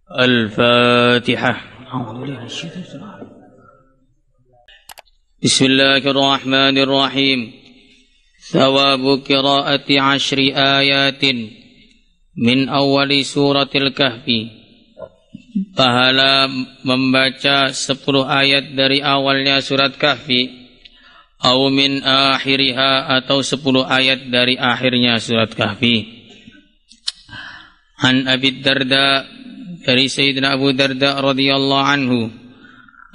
الفاتحة. بسم الله الرحمن الرحيم. ثواب قراءة 10 آيات من أول سورة الكهف. Pahala membaca 10 ayat dari awalnya surat Kahfi, atau min akhiriha, atau 10 ayat dari akhirnya surat Kahfi. An Abi Darda, dari Sayyidina Abu Darda radhiyallahu anhu,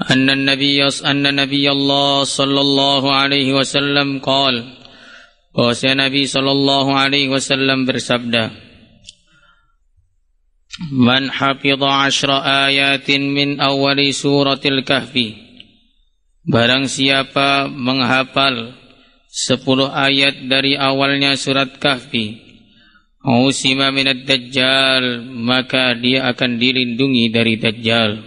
anna Nabiyullah sallallahu alaihi wasallam qala, bahwasanya Nabi sallallahu alaihi wasallam bersabda, man hafidha 10 ayatin min awali suratil kahfi, barang siapa menghafal 10 ayat dari awalnya surat Kahfi, usima minad dajjal, maka dia akan dilindungi dari dajjal.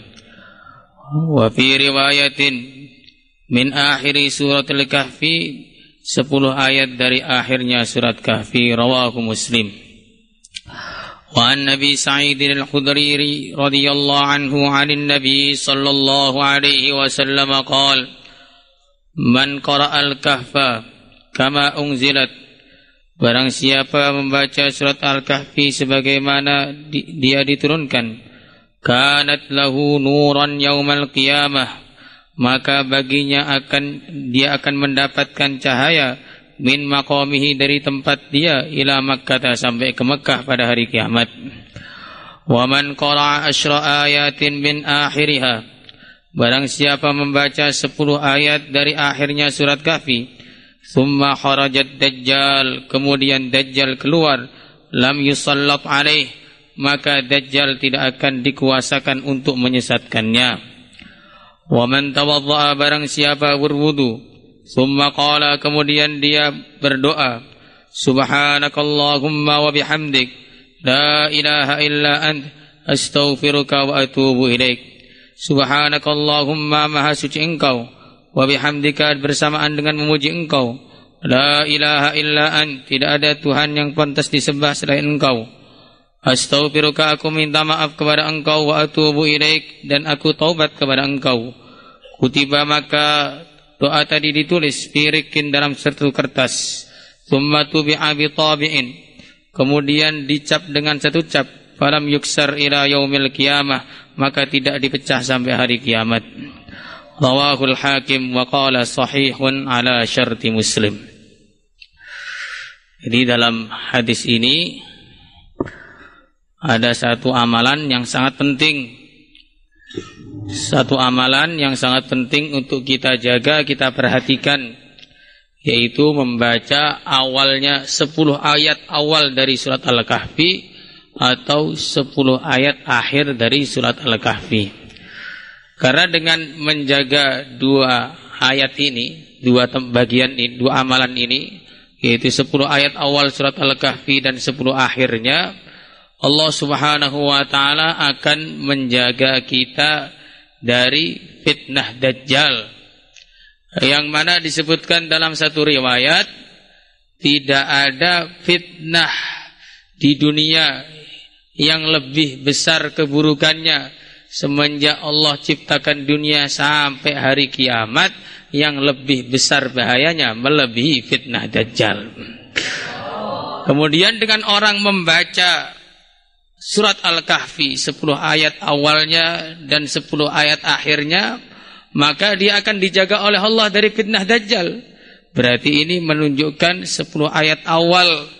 Wa fi riwayatin min akhiri suratil kahfi, 10 ayat dari akhirnya surat Kahfi, rawahu Muslim. Wa an Nabi Sa'id al-Khudri radhiyallahu anhu 'anil Nabi sallallahu alaihi wasallam qala, man qara'al kahfa kama unzilat, barang siapa membaca surat Al-Kahfi sebagaimana dia diturunkan, kanat lahu nuran yaumal qiyamah, maka baginya dia akan mendapatkan cahaya min maqamihi, dari tempat dia, ila Makkah, sampai ke Mekah pada hari kiamat. Wa man qara'a 10 ayatin min akhiriha, barang siapa membaca 10 ayat dari akhirnya surat Kahfi, thumma kharajat dajjal, kemudian dajjal keluar, lam yusallat alaih, maka dajjal tidak akan dikuasakan untuk menyesatkannya. Wa man tawadda'a, barang siapa berwudu, thumma qala, kemudian dia berdoa, subhanakallahumma wa bihamdik, la ilaha illa ant, astaghfiruka wa atubu ilaik. Subhanakallahumma, maha suci engkau, wa bihamdika, bersamaan dengan memuji engkau, la ilaha illa ant, tidak ada Tuhan yang pantas disembah selain engkau, astaghfiruka, aku minta maaf kepada engkau, wa atubu ilaik, dan aku taubat kepada engkau. Kutiba, maka doa tadi ditulis, firikin, dalam satu kertas, thumma tubi'a bi tabi'in, kemudian dicap dengan satu cap, falam yuksar ila yaumil qiyamah, maka tidak dipecah sampai hari kiamat. Rawahul Hakim wa qala sahihun ala syarti Muslim. Jadi dalam hadis ini ada satu amalan yang sangat penting. Satu amalan yang sangat penting untuk kita jaga, kita perhatikan, yaitu membaca awalnya 10 ayat awal dari surat Al-Kahfi, atau 10 ayat akhir dari surat Al-Kahfi. Karena dengan menjaga 2 ayat ini, 2 bagian ini, 2 amalan ini, yaitu 10 ayat awal surat Al-Kahfi dan 10 akhirnya, Allah subhanahu wa ta'ala akan menjaga kita dari fitnah dajjal, yang mana disebutkan dalam satu riwayat, tidak ada fitnah di dunia yang lebih besar keburukannya semenjak Allah ciptakan dunia sampai hari kiamat, yang lebih besar bahayanya melebihi fitnah dajjal. Kemudian dengan orang membaca surat Al-Kahfi 10 ayat awalnya dan 10 ayat akhirnya, maka dia akan dijaga oleh Allah dari fitnah dajjal. Berarti ini menunjukkan 10 ayat awal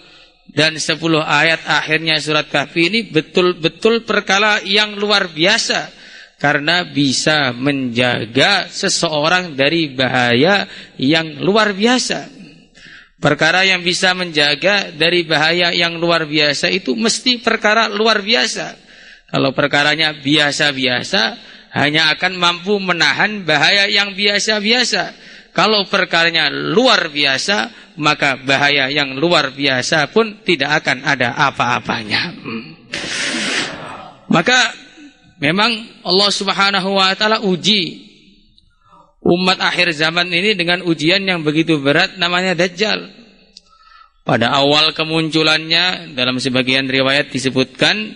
dan 10 ayat akhirnya surat Kahfi ini betul-betul perkara yang luar biasa, karena bisa menjaga seseorang dari bahaya yang luar biasa. Perkara yang bisa menjaga dari bahaya yang luar biasa itu mesti perkara luar biasa. Kalau perkaranya biasa-biasa, hanya akan mampu menahan bahaya yang biasa-biasa. Kalau perkaranya luar biasa, maka bahaya yang luar biasa pun tidak akan ada apa-apanya. Maka memang Allah subhanahu wa ta'ala uji umat akhir zaman ini dengan ujian yang begitu berat, namanya Dajjal. Pada awal kemunculannya, dalam sebagian riwayat disebutkan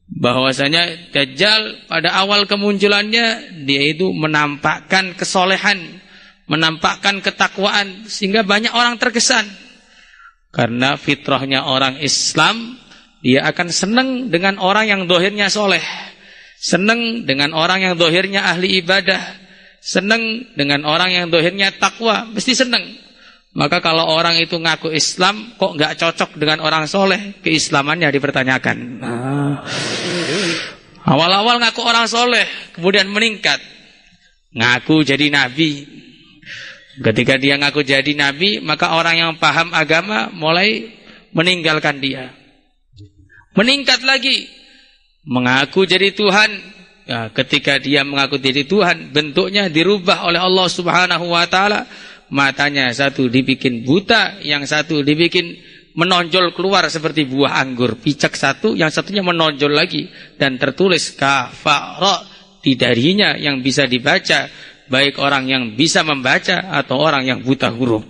bahwasanya Dajjal pada awal kemunculannya dia itu menampakkan kesolehan, menampakkan ketakwaan, sehingga banyak orang terkesan. Karena fitrahnya orang Islam, dia akan senang dengan orang yang dohirnya soleh, senang dengan orang yang dohirnya ahli ibadah, senang dengan orang yang dohirnya takwa, mesti senang. Maka kalau orang itu ngaku Islam kok nggak cocok dengan orang soleh, keislamannya dipertanyakan. Awal-awal ngaku orang soleh, kemudian meningkat, ngaku jadi nabi. Ketika dia ngaku jadi nabi, maka orang yang paham agama mulai meninggalkan dia. Meningkat lagi, mengaku jadi Tuhan. Nah, ketika dia mengaku jadi Tuhan, bentuknya dirubah oleh Allah Subhanahu wa Ta'ala. Matanya satu dibikin buta, yang satu dibikin menonjol keluar seperti buah anggur. Picak satu, yang satunya menonjol lagi, dan tertulis kafara di darinya yang bisa dibaca, baik orang yang bisa membaca atau orang yang buta huruf.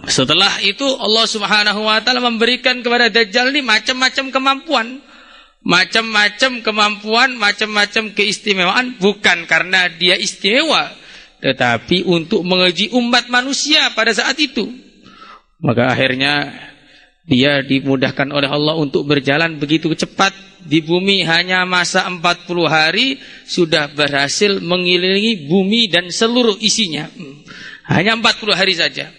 Setelah itu Allah Subhanahu wa Ta'ala memberikan kepada Dajjal ini macam-macam kemampuan, macam-macam keistimewaan, bukan karena dia istimewa, tetapi untuk menguji umat manusia pada saat itu. Maka akhirnya dia dimudahkan oleh Allah untuk berjalan begitu cepat di bumi. Hanya masa 40 hari sudah berhasil mengelilingi bumi dan seluruh isinya. Hanya 40 hari saja.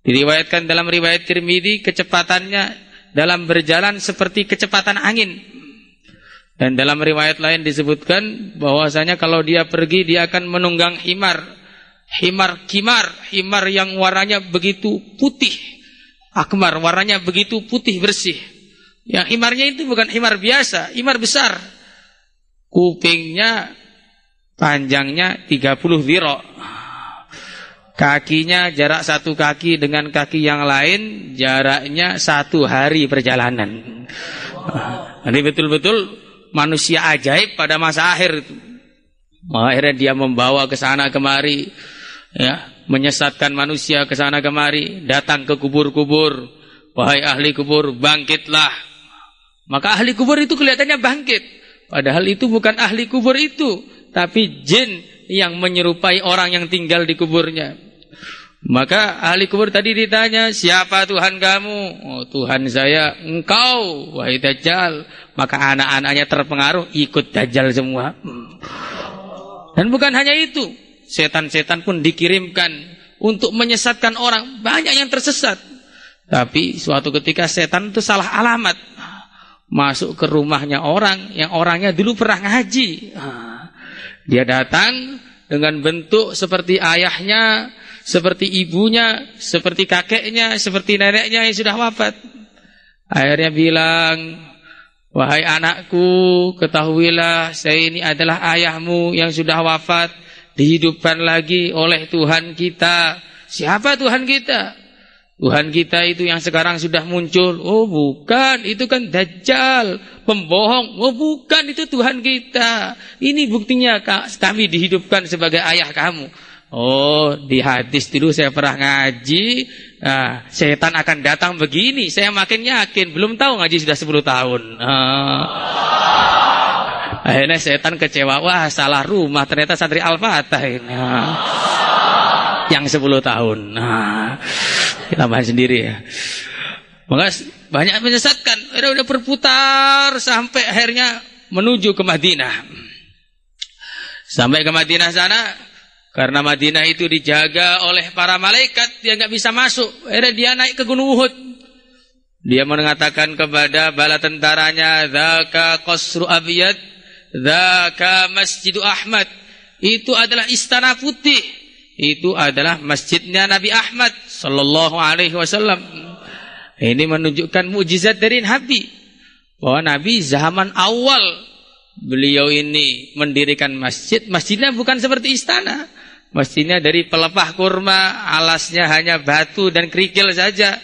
Diriwayatkan dalam riwayat Tirmidzi, kecepatannya dalam berjalan seperti kecepatan angin. Dan dalam riwayat lain disebutkan bahwasanya kalau dia pergi, dia akan menunggang himar yang warnanya begitu putih, akmar, warnanya begitu putih bersih. Yang himarnya itu bukan himar biasa, himar besar. Kupingnya panjangnya 30 dhira'. Kakinya jarak satu kaki dengan kaki yang lain jaraknya 1 hari perjalanan. Ini betul-betul manusia ajaib pada masa akhir itu. Akhirnya dia membawa ke sana kemari, ya, menyesatkan manusia ke sana kemari, datang ke kubur-kubur. Wahai ahli kubur, bangkitlah. Maka ahli kubur itu kelihatannya bangkit, padahal itu bukan ahli kubur itu, tapi jin yang menyerupai orang yang tinggal di kuburnya. Maka ahli kubur tadi ditanya, siapa Tuhan kamu? Oh, Tuhan saya engkau, wahai Dajjal. Maka anak-anaknya terpengaruh, ikut Dajjal semua. Dan bukan hanya itu, setan-setan pun dikirimkan untuk menyesatkan orang. Banyak yang tersesat. Tapi suatu ketika setan itu salah alamat, masuk ke rumahnya orang yang orangnya dulu pernah ngaji. Dia datang dengan bentuk seperti ayahnya, seperti ibunya, seperti kakeknya, seperti neneknya yang sudah wafat. Akhirnya bilang, wahai anakku, ketahuilah saya ini adalah ayahmu yang sudah wafat, dihidupkan lagi oleh Tuhan kita. Siapa Tuhan kita? Tuhan kita itu yang sekarang sudah muncul. Oh bukan, itu kan Dajjal, pembohong. Oh bukan, itu Tuhan kita. Ini buktinya kami dihidupkan sebagai ayah kamu. Oh, di hadis dulu saya pernah ngaji, setan akan datang begini. Saya makin yakin, belum tahu ngaji sudah 10 tahun. Akhirnya setan kecewa, wah salah rumah, ternyata santri Al-Fatah ini. Yang 10 tahun. Tambahan sendiri ya. Maka banyak menyesatkan. Udah berputar sampai akhirnya menuju ke Madinah. Sampai ke Madinah sana, karena Madinah itu dijaga oleh para malaikat, dia nggak bisa masuk. Akhirnya dia naik ke Gunung Uhud. Dia mengatakan kepada bala tentaranya, "Dzaka Qasru Abyad, dzaka Masjidu Ahmad." Itu adalah istana putih. Itu adalah masjidnya Nabi Ahmad sallallahu alaihi wasallam. Ini menunjukkan mukjizat dari Nabi, bahwa Nabi zaman awal beliau ini mendirikan masjid, masjidnya bukan seperti istana. Masjidnya dari pelepah kurma, alasnya hanya batu dan kerikil saja.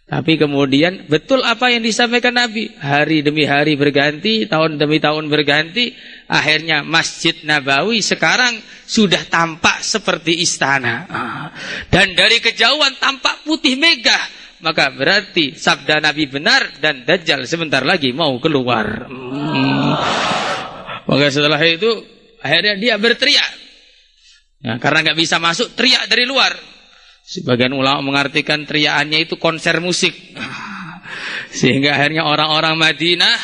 Tapi kemudian betul apa yang disampaikan Nabi, hari demi hari berganti, tahun demi tahun berganti. Akhirnya Masjid Nabawi sekarang sudah tampak seperti istana. Dan dari kejauhan tampak putih megah, maka berarti sabda Nabi benar dan Dajjal sebentar lagi mau keluar. Maka setelah itu akhirnya dia berteriak. Nah, karena nggak bisa masuk, teriak dari luar. Sebagian ulama mengartikan teriakannya itu konser musik. Sehingga akhirnya orang-orang Madinah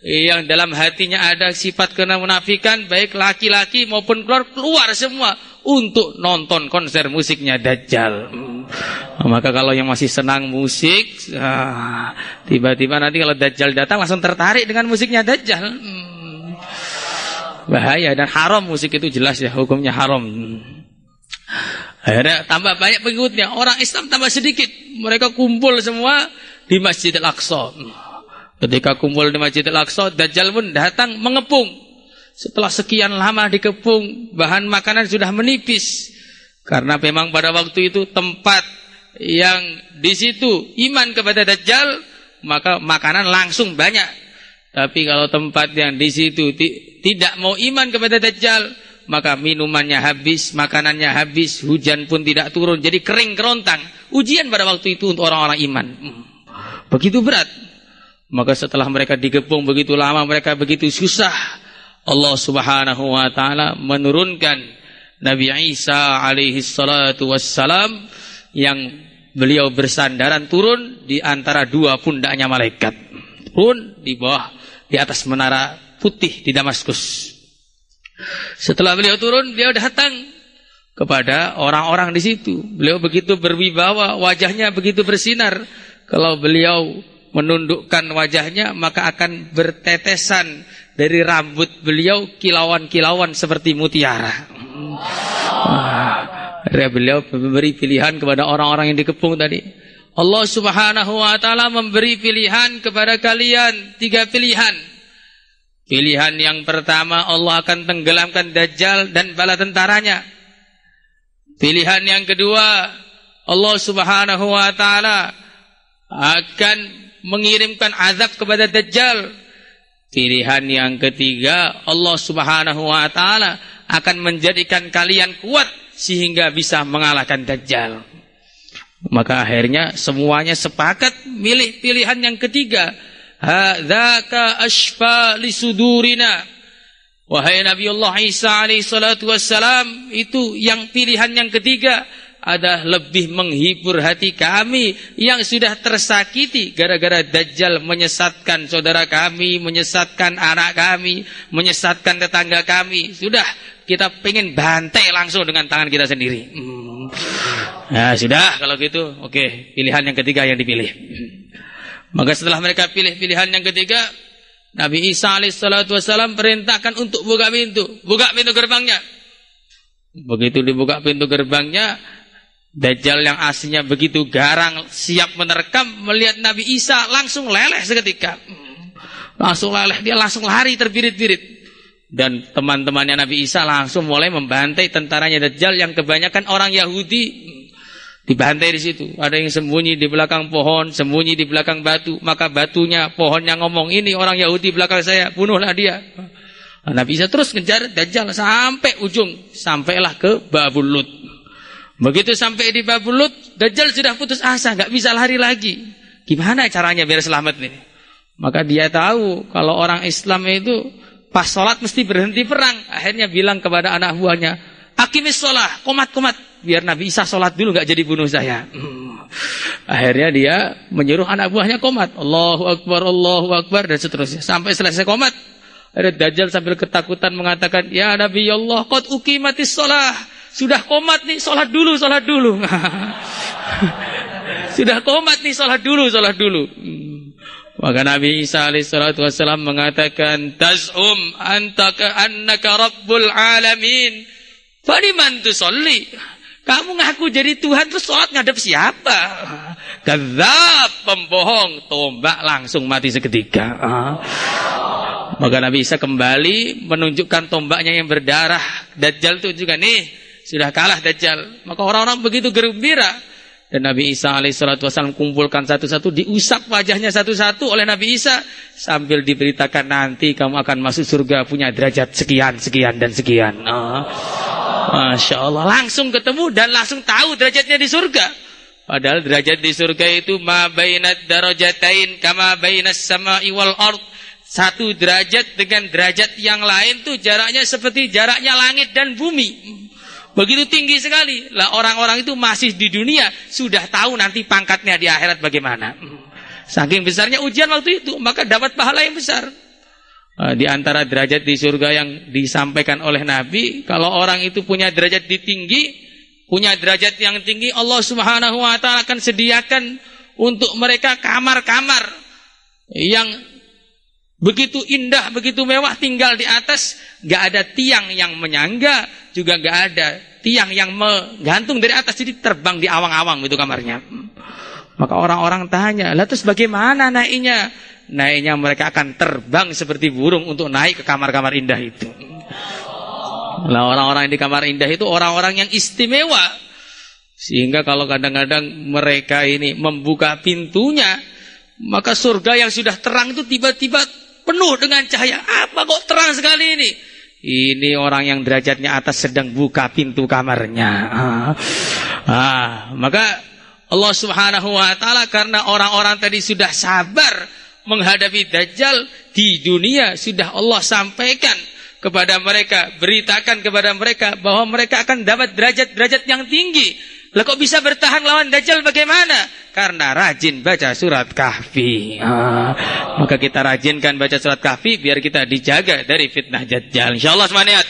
yang dalam hatinya ada sifat kemunafikan, baik laki-laki maupun keluar semua untuk nonton konser musiknya Dajjal. Maka kalau yang masih senang musik, tiba-tiba nanti kalau Dajjal datang langsung tertarik dengan musiknya Dajjal. Bahaya dan haram, musik itu jelas ya hukumnya haram. Akhirnya tambah banyak pengikutnya, orang Islam tambah sedikit. Mereka kumpul semua di Masjid Al-Aqsa. Ketika kumpul di Masjid Al-Aqsa, Dajjal pun datang mengepung. Setelah sekian lama dikepung, bahan makanan sudah menipis. Karena memang pada waktu itu tempat yang di situ iman kepada Dajjal, maka makanan langsung banyak. Tapi kalau tempat yang di situ tidak mau iman kepada Dajjal, maka minumannya habis, makanannya habis, hujan pun tidak turun, jadi kering kerontang. Ujian pada waktu itu untuk orang-orang iman. Begitu berat. Maka setelah mereka digepung begitu lama, mereka begitu susah, Allah Subhanahu wa taala menurunkan Nabi Isa alaihi salatu wassalam, yang beliau bersandaran turun di antara dua pundaknya malaikat. Turun di bawah, di atas menara putih di Damaskus. Setelah beliau turun, beliau datang kepada orang-orang di situ. Beliau begitu berwibawa, wajahnya begitu bersinar. Kalau beliau menundukkan wajahnya, maka akan bertetesan dari rambut beliau kilauan-kilauan seperti mutiara. Beliau memberi pilihan kepada orang-orang yang dikepung tadi. Allah Subhanahu wa taala memberi pilihan kepada kalian 3 pilihan. Pilihan yang pertama, Allah akan tenggelamkan Dajjal dan bala tentaranya. Pilihan yang kedua, Allah Subhanahu wa taala akan mengirimkan azab kepada Dajjal. Pilihan yang ketiga, Allah Subhanahu wa taala akan menjadikan kalian kuat sehingga bisa mengalahkan Dajjal. Maka akhirnya semuanya sepakat milih pilihan yang ketiga. Hadzaka ashfa lisudurina. Wahai Nabi Allah Isa alaihi salatu wassalam, itu yang pilihan yang ketiga adalah lebih menghibur hati kami yang sudah tersakiti gara-gara Dajjal menyesatkan saudara kami, menyesatkan anak kami, menyesatkan tetangga kami. Sudah, kita pengen bantai langsung dengan tangan kita sendiri. Nah sudah, kalau gitu oke, pilihan yang ketiga yang dipilih. Maka setelah mereka pilih pilihan yang ketiga, Nabi Isa alaihissalatu wassalam perintahkan untuk buka pintu gerbangnya. Begitu dibuka pintu gerbangnya, Dajjal yang aslinya begitu garang, siap menerkam, melihat Nabi Isa langsung leleh seketika. Langsung leleh, dia langsung lari terbirit-birit. Dan teman-temannya Nabi Isa langsung mulai membantai tentaranya Dajjal yang kebanyakan orang Yahudi. Dibantai di situ. Ada yang sembunyi di belakang pohon, sembunyi di belakang batu. Maka batunya, pohonnya ngomong, ini orang Yahudi belakang saya, bunuhlah dia. Nabi Isa terus ngejar Dajjal sampai ujung. Sampailah ke Babul Lut. Begitu sampai di Babul Lut, Dajjal sudah putus asa, gak bisa lari lagi. Gimana caranya biar selamat nih? Maka dia tahu kalau orang Islam itu pas sholat mesti berhenti perang. Akhirnya bilang kepada anak buahnya, aqimis sholah, komat-komat, biar Nabi Isa sholat dulu, gak jadi bunuh saya. Akhirnya dia menyuruh anak buahnya komat, Allahu Akbar, dan seterusnya. Sampai selesai komat, ada Dajjal sambil ketakutan mengatakan, ya Nabi Allah, qad uqimatis sholah, sudah komat nih, sholat dulu. Sudah komat nih, sholat dulu. Maka Nabi Isa alaihissalatu wassalam mengatakan, taz'um annaka rabbul alamin, faliman tusolli. Kamu ngaku jadi Tuhan terus sholat ngadep siapa? Kadzab, pembohong. Tombak langsung mati seketika. Maka Nabi Isa kembali menunjukkan tombaknya yang berdarah. Dajjal itu juga nih, sudah kalah Dajjal. Maka orang-orang begitu gembira. Dan Nabi Isa alaihissalatu wassalam kumpulkan satu-satu, diusap wajahnya satu-satu oleh Nabi Isa sambil diberitakan nanti kamu akan masuk surga punya derajat sekian dan sekian. Masya Allah, langsung ketemu dan langsung tahu derajatnya di surga. Padahal derajat di surga itu ma bainad darajatain kama bainas sama'i wal ard. Satu derajat dengan derajat yang lain tuh jaraknya seperti jaraknya langit dan bumi. Begitu tinggi sekali. Lah orang-orang itu masih di dunia sudah tahu nanti pangkatnya di akhirat bagaimana. Saking besarnya ujian waktu itu, maka dapat pahala yang besar. Di antara derajat di surga yang disampaikan oleh Nabi, kalau orang itu punya derajat tinggi, punya derajat yang tinggi, Allah Subhanahu wa taala akan sediakan untuk mereka kamar-kamar yang begitu indah, begitu mewah, tinggal di atas, gak ada tiang yang menyangga, juga gak ada tiang yang menggantung dari atas, jadi terbang di awang-awang itu kamarnya. Maka orang-orang tanya, lah terus bagaimana naiknya? Naiknya mereka akan terbang seperti burung untuk naik ke kamar-kamar indah itu. Lah orang-orang di kamar indah itu orang-orang yang istimewa. Sehingga kalau kadang-kadang mereka ini membuka pintunya, maka surga yang sudah terang itu tiba-tiba penuh dengan cahaya. Apa kok terang sekali ini? Ini orang yang derajatnya atas sedang buka pintu kamarnya. Maka Allah Subhanahu wa taala karena orang-orang tadi sudah sabar menghadapi Dajjal di dunia, sudah Allah sampaikan kepada mereka, beritakan kepada mereka bahwa mereka akan dapat derajat-derajat yang tinggi. Lah kok bisa bertahan lawan Dajjal bagaimana? Karena rajin baca surat Kahfi. Maka kita rajinkan baca surat Kahfi biar kita dijaga dari fitnah Dajjal. Insyaallah semuanya.